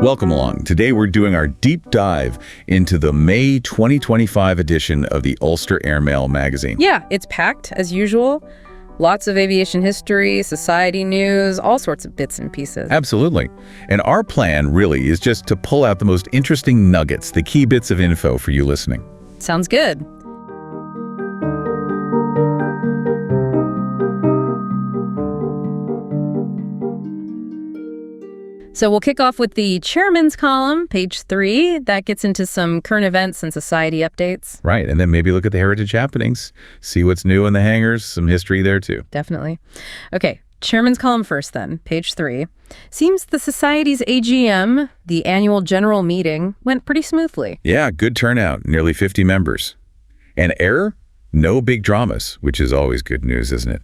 Welcome along. Today we're doing our deep dive into the May 2025 edition of the Ulster Airmail magazine. Yeah, it's packed as usual. Lots of aviation history, society news, all sorts of bits and pieces. Absolutely. And our plan really is just to pull out the most interesting nuggets, the key bits of info for you listening. Sounds good. So we'll kick off with the chairman's column, page 3. That gets into some current events and society updates. Right, and then maybe look at the heritage happenings, see what's new in the hangars, some history there too. Definitely. Okay, chairman's column first then, page 3. Seems the Society's AGM, the annual general meeting, went pretty smoothly. Yeah, good turnout, nearly 50 members. And error? No big dramas, which is always good news, isn't it?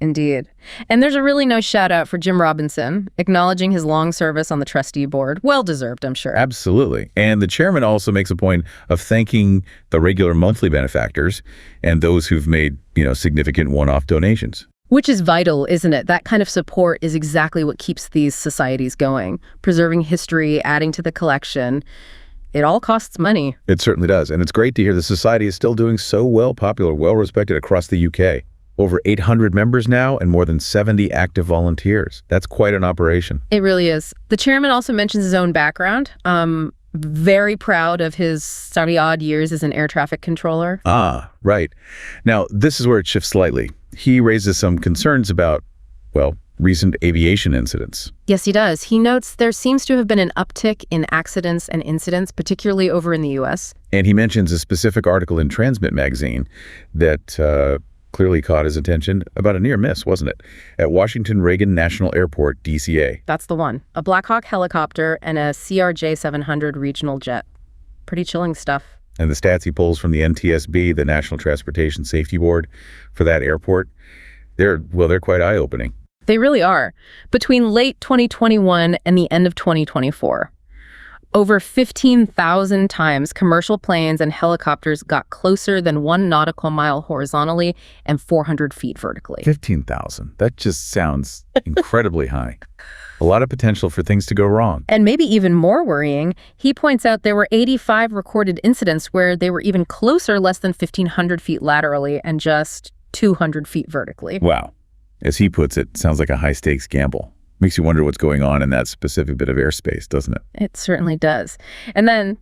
Indeed. And there's a really nice shout out for Jim Robinson, acknowledging his long service on the trustee board. Well-deserved, I'm sure. Absolutely. And the chairman also makes a point of thanking the regular monthly benefactors and those who've made, significant one-off donations. Which is vital, isn't it? That kind of support is exactly what keeps these societies going, preserving history, adding to the collection. It all costs money. It certainly does. And it's great to hear the society is still doing so popular, well-respected across the UK. Over 800 members now and more than 70 active volunteers. That's quite an operation. It really is. The chairman also mentions his own background. Very proud of his 30-odd years as an air traffic controller. Ah, right. Now, this is where it shifts slightly. He raises some concerns about, recent aviation incidents. Yes, he does. He notes there seems to have been an uptick in accidents and incidents, particularly over in the U.S. And he mentions a specific article in Transmit magazine that clearly caught his attention about a near miss, wasn't it? At Washington Reagan National Airport, DCA. That's the one. A Black Hawk helicopter and a CRJ-700 regional jet. Pretty chilling stuff. And the stats he pulls from the NTSB, the National Transportation Safety Board, for that airport, they're quite eye-opening. They really are. Between late 2021 and the end of 2024, over 15,000 times commercial planes and helicopters got closer than 1 nautical mile horizontally and 400 feet vertically. 15,000. That just sounds incredibly high. A lot of potential for things to go wrong. And maybe even more worrying, he points out there were 85 recorded incidents where they were even closer, less than 1,500 feet laterally and just 200 feet vertically. Wow. As he puts it, sounds like a high-stakes gamble. Makes you wonder what's going on in that specific bit of airspace, doesn't it? It certainly does. And then,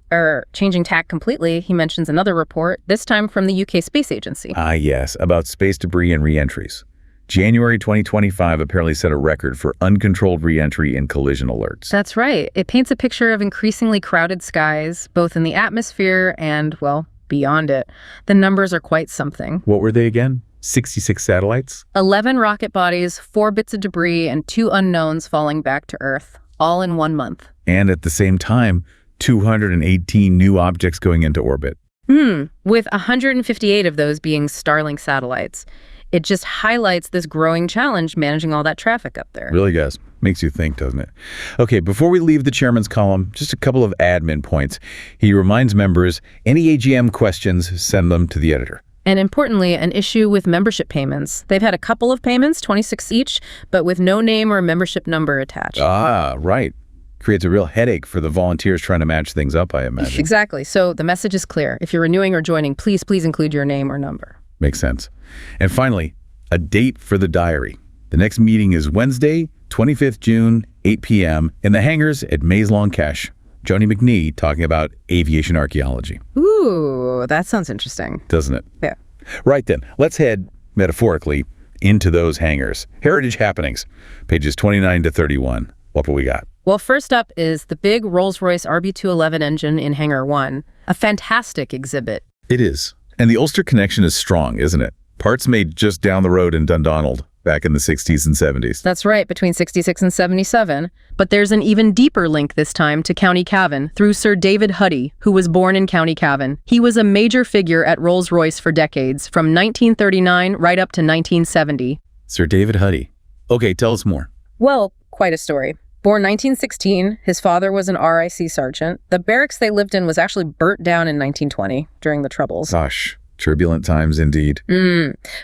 changing tack completely, he mentions another report, this time from the UK Space Agency. Ah, yes, about space debris and re-entries. January 2025 apparently set a record for uncontrolled re-entry and collision alerts. That's right. It paints a picture of increasingly crowded skies, both in the atmosphere and, beyond it. The numbers are quite something. What were they again? 66 satellites? 11 rocket bodies, 4 bits of debris, and 2 unknowns falling back to Earth, all in 1 month. And at the same time, 218 new objects going into orbit. With 158 of those being Starlink satellites. It just highlights this growing challenge managing all that traffic up there. Really does. Makes you think, doesn't it? Okay, before we leave the chairman's column, just a couple of admin points. He reminds members, any AGM questions, send them to the editor. And importantly, an issue with membership payments. They've had a couple of payments, 26 each, but with no name or membership number attached. Ah, right. Creates a real headache for the volunteers trying to match things up, I imagine. Exactly. So the message is clear. If you're renewing or joining, please include your name or number. Makes sense. And finally, a date for the diary. The next meeting is Wednesday, 25th June, 8 p.m. in the hangars at Maze Long Cache. Joni McNee talking about aviation archaeology. Ooh, that sounds interesting. Doesn't it? Yeah. Right then, let's head, metaphorically, into those hangars. Heritage happenings, pages 29 to 31. What will we got? Well, first up is the big Rolls-Royce RB211 engine in Hangar 1. A fantastic exhibit. It is. And the Ulster connection is strong, isn't it? Parts made just down the road in Dundonald back in the 60s and 70s. That's right, between 66 and 77. But there's an even deeper link this time to County Cavan through Sir David Huddy, who was born in County Cavan. He was a major figure at Rolls-Royce for decades, from 1939 right up to 1970. Sir David Huddy. Okay, tell us more. Well, quite a story. Born 1916, his father was an RIC sergeant. The barracks they lived in was actually burnt down in 1920 during the Troubles. Gosh, turbulent times indeed.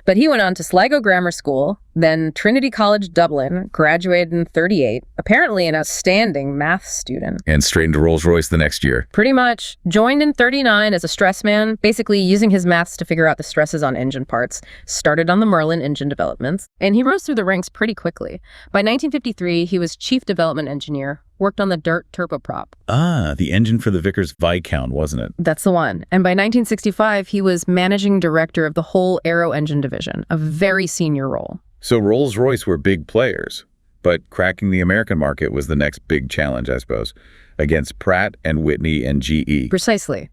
But he went on to Sligo Grammar School, Then Trinity College Dublin, graduated in 38, apparently an outstanding math student. And straight into Rolls-Royce the next year. Pretty much. Joined in 39 as a stress man, basically using his maths to figure out the stresses on engine parts. Started on the Merlin engine developments. And he rose through the ranks pretty quickly. By 1953, he was chief development engineer, worked on the Dirt turboprop. Ah, the engine for the Vickers Viscount, wasn't it? That's the one. And by 1965, he was managing director of the whole aero engine division, a very senior role. So Rolls-Royce were big players, but cracking the American market was the next big challenge, I suppose, against Pratt and Whitney and GE. Precisely.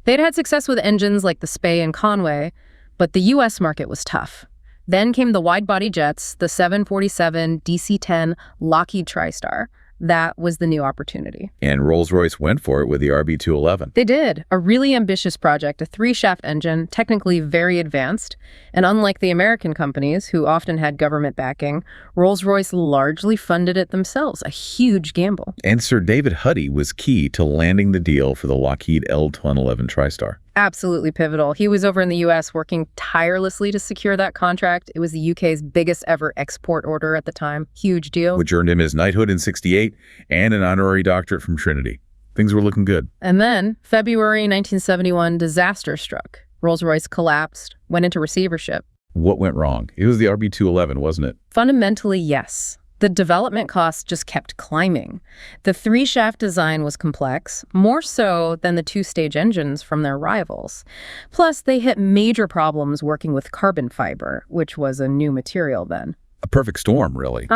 They'd had success with engines like the Spey and Conway, but the U.S. market was tough. Then came the wide-body jets, the 747, DC-10, Lockheed TriStar. That was the new opportunity. And Rolls-Royce went for it with the RB211. They did. A really ambitious project, a 3-shaft engine, technically very advanced. And unlike the American companies, who often had government backing, Rolls-Royce largely funded it themselves, a huge gamble. And Sir David Huddy was key to landing the deal for the Lockheed L-1011 TriStar. Absolutely pivotal. He was over in the U.S. working tirelessly to secure that contract. It was the U.K.'s biggest ever export order at the time. Huge deal. Which earned him his knighthood in '68 and an honorary doctorate from Trinity. Things were looking good. And then, February 1971, disaster struck. Rolls-Royce collapsed, went into receivership. What went wrong? It was the RB211, wasn't it? Fundamentally, yes. The development costs just kept climbing. The 3-shaft design was complex, more so than the 2-stage engines from their rivals. Plus, they hit major problems working with carbon fiber, which was a new material then. A perfect storm, really.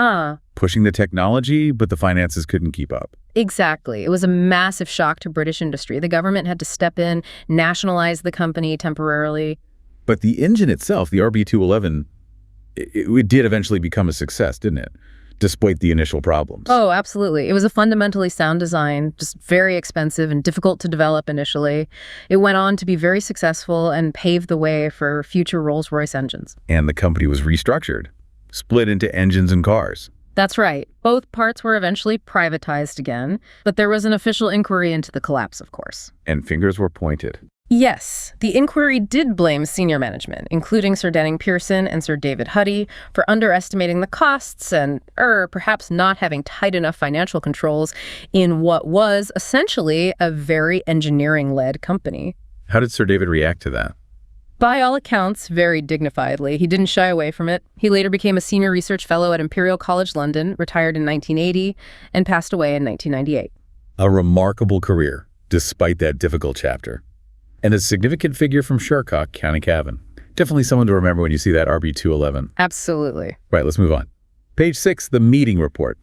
Pushing the technology, but the finances couldn't keep up. Exactly. It was a massive shock to British industry. The government had to step in, nationalize the company temporarily. But the engine itself, the RB211, it did eventually become a success, didn't it? Despite the initial problems. Oh, absolutely. It was a fundamentally sound design, just very expensive and difficult to develop initially. It went on to be very successful and paved the way for future Rolls-Royce engines. And the company was restructured, split into engines and cars. That's right. Both parts were eventually privatized again, but there was an official inquiry into the collapse, of course. And fingers were pointed. Yes, the inquiry did blame senior management, including Sir Denning Pearson and Sir David Huddy, for underestimating the costs and, perhaps not having tight enough financial controls in what was essentially a very engineering-led company. How did Sir David react to that? By all accounts, very dignifiedly. He didn't shy away from it. He later became a senior research fellow at Imperial College London, retired in 1980, and passed away in 1998. A remarkable career, despite that difficult chapter. And a significant figure from Shercock, County Cavan. Definitely someone to remember when you see that RB211. Absolutely. Right, let's move on. Page 6, the meeting report.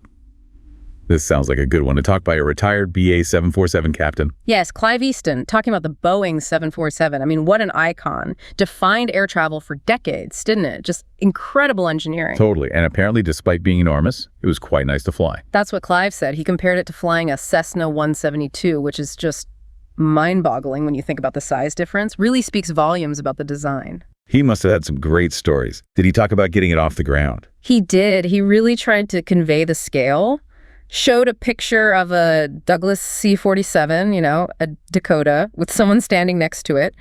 This sounds like a good one to talk by a retired BA 747 captain. Yes, Clive Easton, talking about the Boeing 747. I mean, what an icon. Defined air travel for decades, didn't it? Just incredible engineering. Totally, and apparently despite being enormous, it was quite nice to fly. That's what Clive said. He compared it to flying a Cessna 172, which is just mind-boggling when you think about the size difference. Really speaks volumes about the design. He must have had some great stories. Did he talk about getting it off the ground? He did. He really tried to convey the scale. Showed a picture of a Douglas C-47, a Dakota, with someone standing next to it.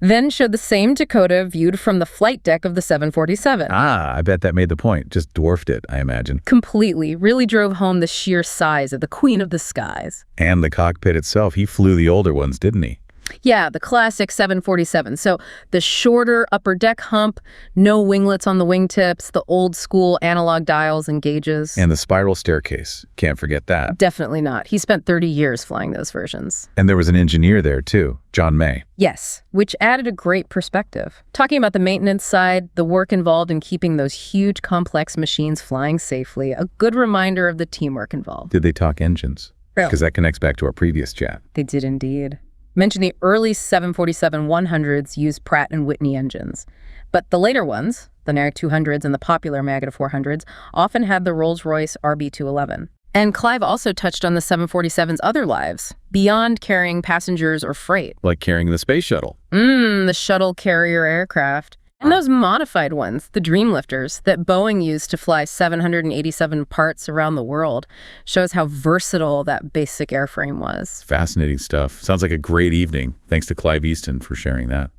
Then showed the same Dakota viewed from the flight deck of the 747. Ah, I bet that made the point. Just dwarfed it, I imagine. Completely. Really drove home the sheer size of the Queen of the Skies. And the cockpit itself. He flew the older ones, didn't he? Yeah, the classic 747. So the shorter upper deck hump, no winglets on the wingtips, the old school analog dials and gauges. And the spiral staircase. Can't forget that. Definitely not. He spent 30 years flying those versions. And there was an engineer there too, John May. Yes, which added a great perspective. Talking about the maintenance side, the work involved in keeping those huge complex machines flying safely, a good reminder of the teamwork involved. Did they talk engines? Because that connects back to our previous chat. They did indeed. Mentioned the early 747-100s used Pratt & Whitney engines. But the later ones, the Narrowed 200s and the popular Magda 400s, often had the Rolls-Royce RB211. And Clive also touched on the 747's other lives, beyond carrying passengers or freight. Like carrying the space shuttle. The shuttle carrier aircraft. And those modified ones, the Dreamlifters, that Boeing used to fly 787 parts around the world, shows how versatile that basic airframe was. Fascinating stuff. Sounds like a great evening. Thanks to Clive Easton for sharing that.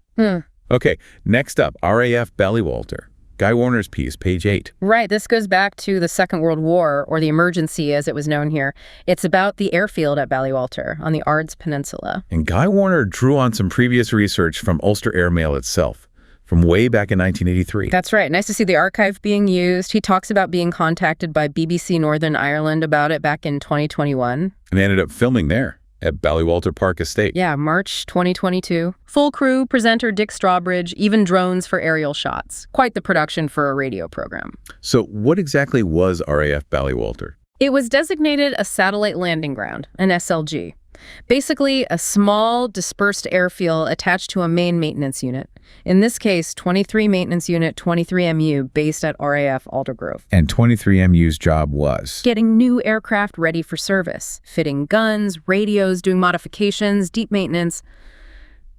Okay, next up, RAF Ballywalter. Guy Warner's piece, page 8. Right. This goes back to the Second World War, or the Emergency as it was known here. It's about the airfield at Ballywalter on the Ards Peninsula. And Guy Warner drew on some previous research from Ulster Airmail itself, from way back in 1983. That's right. Nice to see the archive being used. He talks about being contacted by BBC Northern Ireland about it back in 2021. And they ended up filming there at Ballywalter Park Estate. Yeah, March 2022. Full crew, presenter Dick Strawbridge, even drones for aerial shots. Quite the production for a radio program. So what exactly was RAF Ballywalter? It was designated a satellite landing ground, an SLG. Basically, a small, dispersed airfield attached to a main maintenance unit. In this case, 23 Maintenance Unit 23MU based at RAF Aldergrove. And 23MU's job was? Getting new aircraft ready for service, fitting guns, radios, doing modifications, deep maintenance.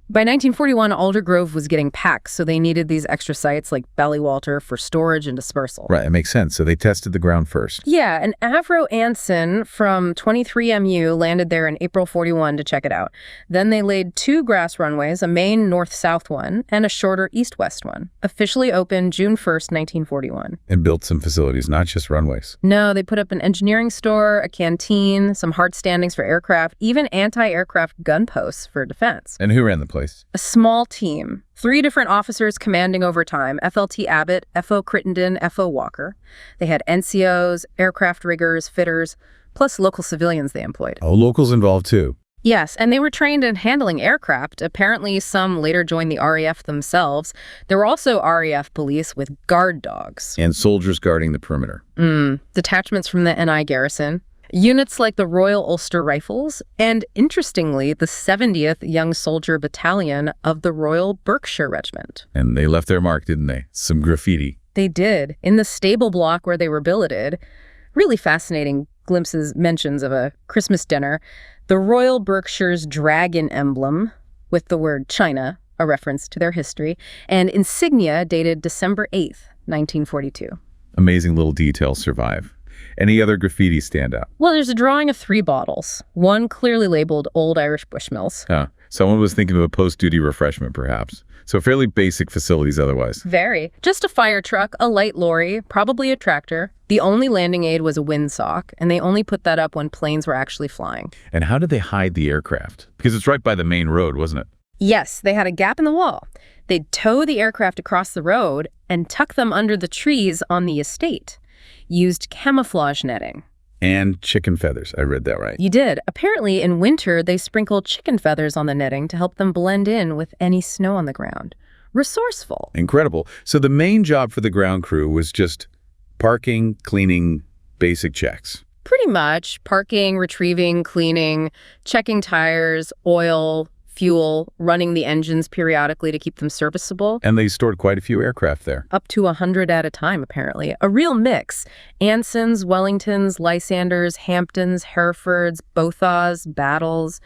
By 1941, Aldergrove was getting packed, so they needed these extra sites like Ballywalter for storage and dispersal. Right, it makes sense. So they tested the ground first. Yeah, and Avro Anson from 23MU landed there in April 41 to check it out. Then they laid 2 grass runways, a main north-south one and a shorter east-west one, officially opened June 1st, 1941. And built some facilities, not just runways. No, they put up an engineering store, a canteen, some hard standings for aircraft, even anti-aircraft gun posts for defense. And who ran the place? A small team. 3 different officers commanding over time, FLT Abbott, FO Crittenden, FO Walker. They had NCOs, aircraft riggers, fitters, plus local civilians they employed. Oh, locals involved too. Yes, and they were trained in handling aircraft. Apparently, some later joined the RAF themselves. There were also RAF police with guard dogs. And soldiers guarding the perimeter. Detachments from the NI garrison. Units like the Royal Ulster Rifles, and interestingly, the 70th Young Soldier Battalion of the Royal Berkshire Regiment. And they left their mark, didn't they? Some graffiti. They did. In the stable block where they were billeted, really fascinating glimpses, mentions of a Christmas dinner, the Royal Berkshire's dragon emblem with the word China, a reference to their history, and insignia dated December 8th, 1942. Amazing little details survive. Any other graffiti stand out? Well, there's a drawing of 3 bottles, one clearly labeled Old Irish Bushmills. Someone was thinking of a post-duty refreshment, perhaps. So fairly basic facilities otherwise. Very. Just a fire truck, a light lorry, probably a tractor. The only landing aid was a windsock, and they only put that up when planes were actually flying. And how did they hide the aircraft? Because it's right by the main road, wasn't it? Yes, they had a gap in the wall. They'd tow the aircraft across the road and tuck them under the trees on the estate. Used camouflage netting. And chicken feathers. I read that right. You did. Apparently, in winter, they sprinkled chicken feathers on the netting to help them blend in with any snow on the ground. Resourceful. Incredible. So the main job for the ground crew was just parking, cleaning, basic checks. Pretty much. Parking, retrieving, cleaning, checking tires, oil, fuel, running the engines periodically to keep them serviceable. And they stored quite a few aircraft there. Up to 100 at a time, apparently. A real mix. Ansons, Wellingtons, Lysanders, Hamptons, Herefords, Bothas, Battles,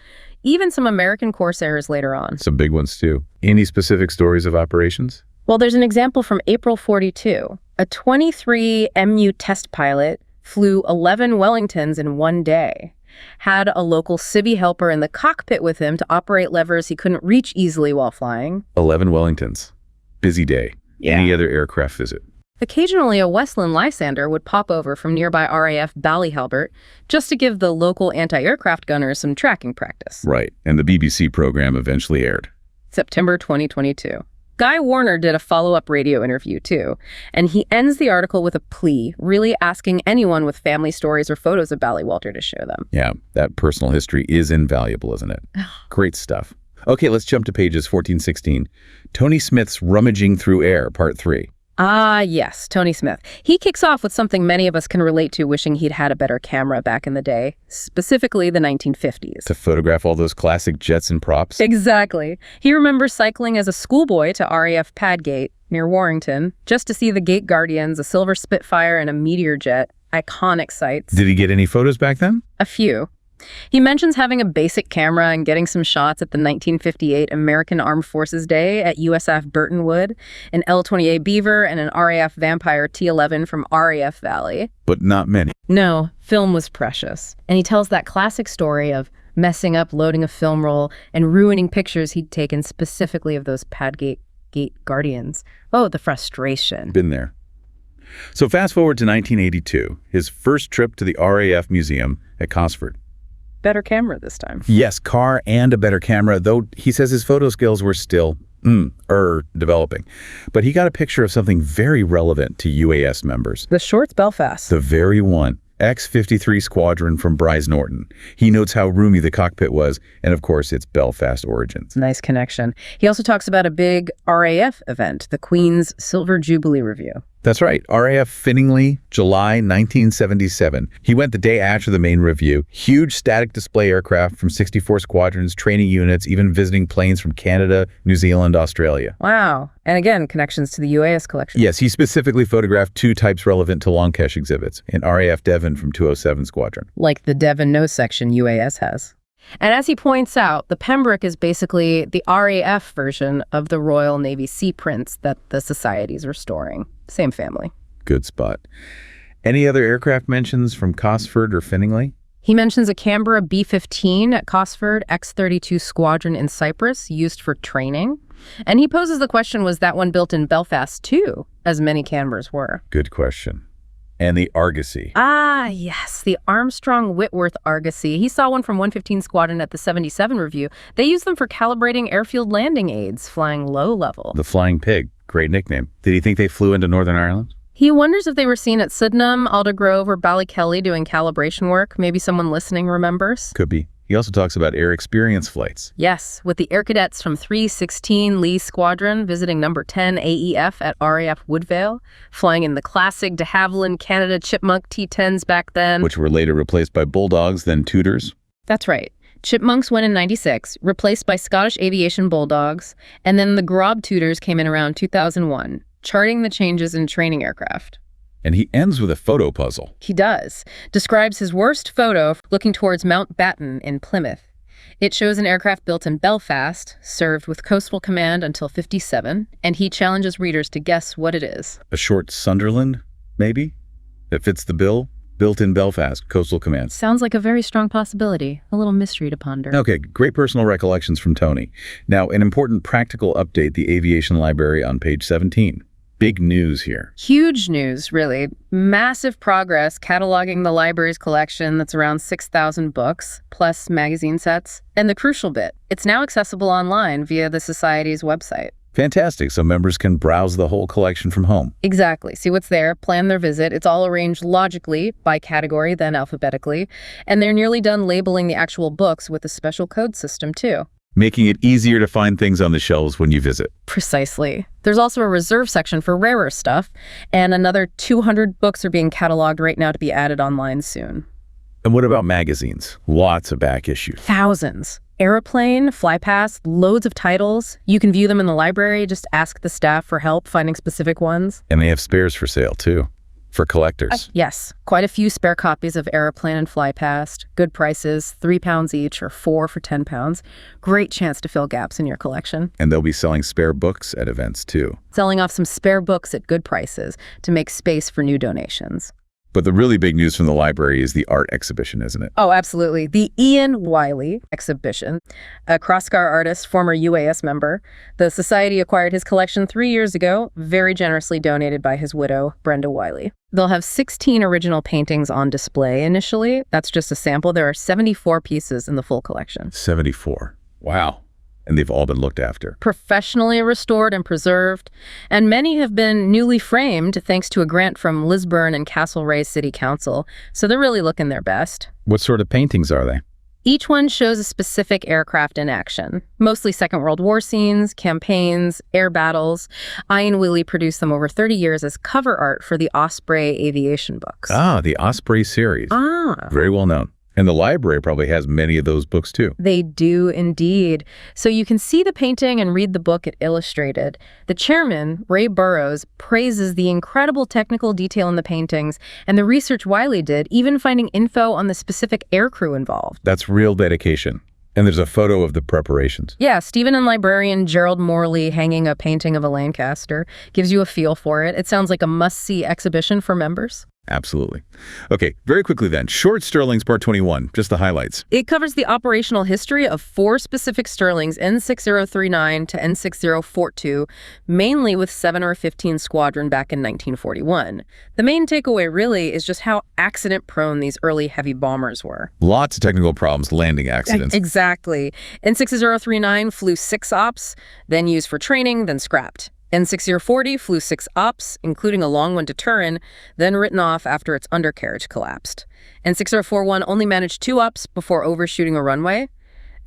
even some American Corsairs later on. Some big ones, too. Any specific stories of operations? Well, there's an example from April 42. A 23 MU test pilot flew 11 Wellingtons in one day. Had a local civvy helper in the cockpit with him to operate levers he couldn't reach easily while flying. 11 Wellingtons. Busy day. Yeah. Any other aircraft visit? Occasionally, a Westland Lysander would pop over from nearby RAF Ballyhalbert just to give the local anti-aircraft gunners some tracking practice. Right. And the BBC program eventually aired. September 2022. Guy Warner did a follow-up radio interview, too, and he ends the article with a plea, really asking anyone with family stories or photos of Ballywalter to show them. Yeah, that personal history is invaluable, isn't it? Great stuff. Okay, let's jump to pages 14-16. Tony Smith's Rummaging Through Air, Part 3. Ah, yes, Tony Smith. He kicks off with something many of us can relate to, wishing he'd had a better camera back in the day, specifically the 1950s. To photograph all those classic jets and props? Exactly. He remembers cycling as a schoolboy to RAF Padgate near Warrington just to see the Gate Guardians, a Silver Spitfire, and a Meteor jet. Iconic sights. Did he get any photos back then? A few. He mentions having a basic camera and getting some shots at the 1958 American Armed Forces Day at USF Burtonwood, an L-28 Beaver, and an RAF Vampire T-11 from RAF Valley. But not many. No, film was precious. And he tells that classic story of messing up loading a film roll and ruining pictures he'd taken specifically of those Padgate Gate Guardians. Oh, the frustration. Been there. So fast forward to 1982, his first trip to the RAF Museum at Cosford. Better camera this time. Yes, car and a better camera, though he says his photo skills were still developing. But he got a picture of something very relevant to UAS members. The Shorts Belfast. The very one. X-53 Squadron from Bryce Norton. He notes how roomy the cockpit was, and of course, its Belfast origins. Nice connection. He also talks about a big RAF event, the Queen's Silver Jubilee Review. That's right, RAF Finningley, July 1977. He went the day after the main review. Huge static display aircraft from 64 squadrons, training units, even visiting planes from Canada, New Zealand, Australia. Wow. And again, connections to the UAS collection. Yes, he specifically photographed 2 types relevant to Longcash exhibits, an RAF Devon from 207 Squadron. Like the Devon No section UAS has. And as he points out, the Pembroke is basically the RAF version of the Royal Navy Sea Prince that the Society's restoring. Same family. Good spot. Any other aircraft mentions from Cosford or Finningley? He mentions a Canberra B-15 at Cosford, X-32 Squadron in Cyprus, used for training. And he poses the question, was that one built in Belfast too, as many Canberras were? Good question. And the Argosy. Ah, yes, the Armstrong-Whitworth Argosy. He saw one from 115 Squadron at the 77 review. They used them for calibrating airfield landing aids, flying low level. The Flying Pig. Great nickname. Did he think they flew into Northern Ireland? He wonders if they were seen at Sydenham, Aldergrove, or Ballykelly doing calibration work. Maybe someone listening remembers. Could be. He also talks about air experience flights. Yes, with the air cadets from 316 Lee Squadron visiting number 10 AEF at RAF Woodvale, flying in the classic de Havilland Canada Chipmunk T-10s back then. Which were later replaced by Bulldogs, then Tudors. That's right. Chipmunks went in 96, replaced by Scottish Aviation Bulldogs, and then the Grob Tudors came in around 2001, charting the changes in training aircraft. And he ends with a photo puzzle. He does. Describes his worst photo looking towards Mount Batten in Plymouth. It shows an aircraft built in Belfast, served with Coastal Command until 57, and he challenges readers to guess what it is. A short Sunderland, maybe? That fits the bill? Built in Belfast, Coastal Command. Sounds like a very strong possibility. A little mystery to ponder. Okay, great personal recollections from Tony. Now, an important practical update, the Aviation Library on page 17. Big news here. Huge news, really. Massive progress cataloging the library's collection that's around 6,000 books, plus magazine sets. And the crucial bit, it's now accessible online via the Society's website. Fantastic, so members can browse the whole collection from home. Exactly. See what's there, plan their visit. It's all arranged logically, by category, then alphabetically. And they're nearly done labeling the actual books with a special code system, too. Making it easier to find things on the shelves when you visit. Precisely. There's also a reserve section for rarer stuff, and another 200 books are being cataloged right now to be added online soon. And what about magazines? Lots of back issues. Thousands. Aeroplane, Flypast, loads of titles. You can view them in the library. Just ask the staff for help finding specific ones. And they have spares for sale, too. For collectors. Yes, quite a few spare copies of Aeroplane and Flypast. Good prices, £3 each or 4 for £10. Great chance to fill gaps in your collection. And they'll be selling spare books at events, too. Selling off some spare books at good prices to make space for new donations. But the really big news from the library is the art exhibition, isn't it? Oh, absolutely. The Iain Wyllie exhibition, a crosscar artist, former UAS member. The Society acquired his collection 3 years ago, very generously donated by his widow, Brenda Wyllie. They'll have 16 original paintings on display initially. That's just a sample. There are 74 pieces in the full collection. 74. Wow. And they've all been looked after. Professionally restored and preserved, and many have been newly framed thanks to a grant from Lisburn and Castlereagh City Council, so they're really looking their best. What sort of paintings are they? Each one shows a specific aircraft in action, mostly Second World War scenes, campaigns, air battles. Iain Wyllie produced them over 30 years as cover art for the Osprey aviation books. Ah, the Osprey series. Ah. Very well known. And the library probably has many of those books, too. They do indeed. So you can see the painting and read the book at Illustrated. The chairman, Ray Burrows, praises the incredible technical detail in the paintings and the research Wyllie did, even finding info on the specific aircrew involved. That's real dedication. And there's a photo of the preparations. Yeah, Stephen and librarian Gerald Morley hanging a painting of a Lancaster gives you a feel for it. It sounds like a must-see exhibition for members. Absolutely. Okay, very quickly then. Short Stirlings Part 21, just the highlights. It covers the operational history of 4 specific Stirlings, N6039 to N6042, mainly with 7 or 15 Squadron back in 1941. The main takeaway really is just how accident-prone these early heavy bombers were. Lots of technical problems, landing accidents. Exactly. N6039 flew 6 ops, then used for training, then scrapped. N6040 flew 6 ops, including a long one to Turin, then written off after its undercarriage collapsed. N6041 only managed 2 ops before overshooting a runway.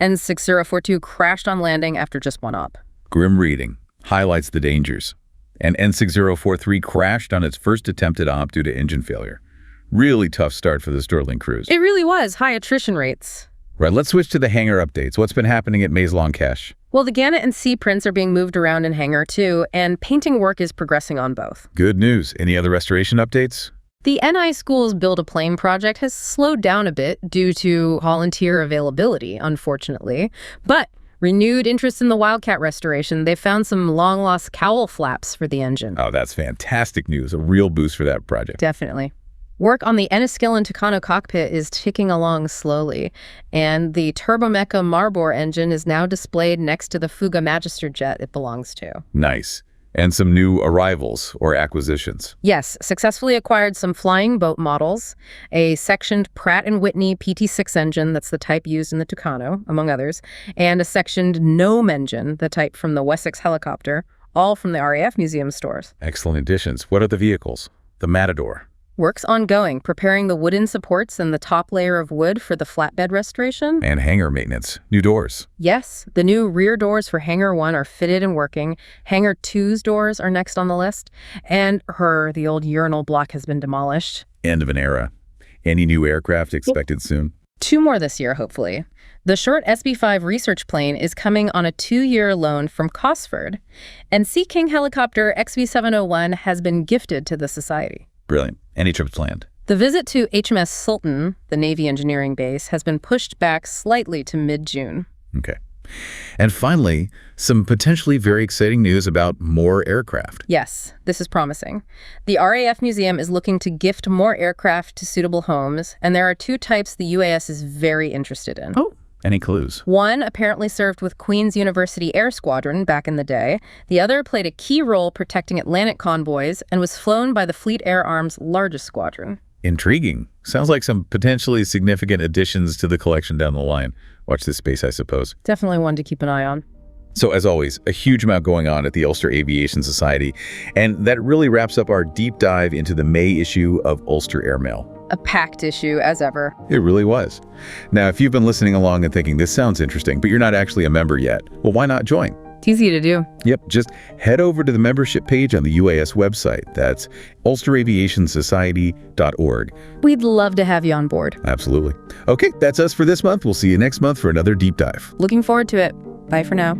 N6042 crashed on landing after just 1 op. Grim reading. Highlights the dangers. And N6043 crashed on its first attempted op due to engine failure. Really tough start for the Stirling crews. It really was. High attrition rates. Right, let's switch to the hangar updates. What's been happening at Maze-Long Cache? Well, the Gannet and C prints are being moved around in Hangar too, and painting work is progressing on both. Good news. Any other restoration updates? The NI School's Build a Plane project has slowed down a bit due to volunteer availability, unfortunately. But renewed interest in the Wildcat restoration, they found some long-lost cowl flaps for the engine. Oh, that's fantastic news. A real boost for that project. Definitely. Work on the Enniskillen Tucano cockpit is ticking along slowly, and the Turbomeca Maribor engine is now displayed next to the Fuga Magister jet it belongs to. Nice. And some new arrivals or acquisitions. Yes, successfully acquired some flying boat models, a sectioned Pratt & Whitney PT6 engine that's the type used in the Tucano, among others, and a sectioned Gnome engine, the type from the Wessex helicopter, all from the RAF Museum stores. Excellent additions. What are the vehicles? The Matador. Work's ongoing, preparing the wooden supports and the top layer of wood for the flatbed restoration. And hangar maintenance. New doors. Yes, the new rear doors for Hangar 1 are fitted and working. Hangar 2's doors are next on the list. And the old urinal block has been demolished. End of an era. Any new aircraft expected soon? 2 more this year, hopefully. The short SB-5 research plane is coming on a 2-year loan from Cosford. And Sea King helicopter XB701 has been gifted to the Society. Brilliant. Any trips planned? The visit to HMS Sultan, the Navy engineering base, has been pushed back slightly to mid-June. Okay. And finally, some potentially very exciting news about more aircraft. Yes, this is promising. The RAF Museum is looking to gift more aircraft to suitable homes, and there are 2 types the UAS is very interested in. Oh. Any clues? One apparently served with Queen's University Air Squadron back in the day. The other played a key role protecting Atlantic convoys and was flown by the Fleet Air Arm's largest squadron. Intriguing. Sounds like some potentially significant additions to the collection down the line. Watch this space, I suppose. Definitely one to keep an eye on. So as always, a huge amount going on at the Ulster Aviation Society. And that really wraps up our deep dive into the May issue of Ulster Airmail. A packed issue, as ever. It really was. Now, if you've been listening along and thinking this sounds interesting, but you're not actually a member yet, well, why not join? It's easy to do. Yep, just head over to the membership page on the UAS website. That's ulsteraviationsociety.org. We'd love to have you on board. Absolutely. Okay, that's us for this month. We'll see you next month for another deep dive. Looking forward to it. Bye for now.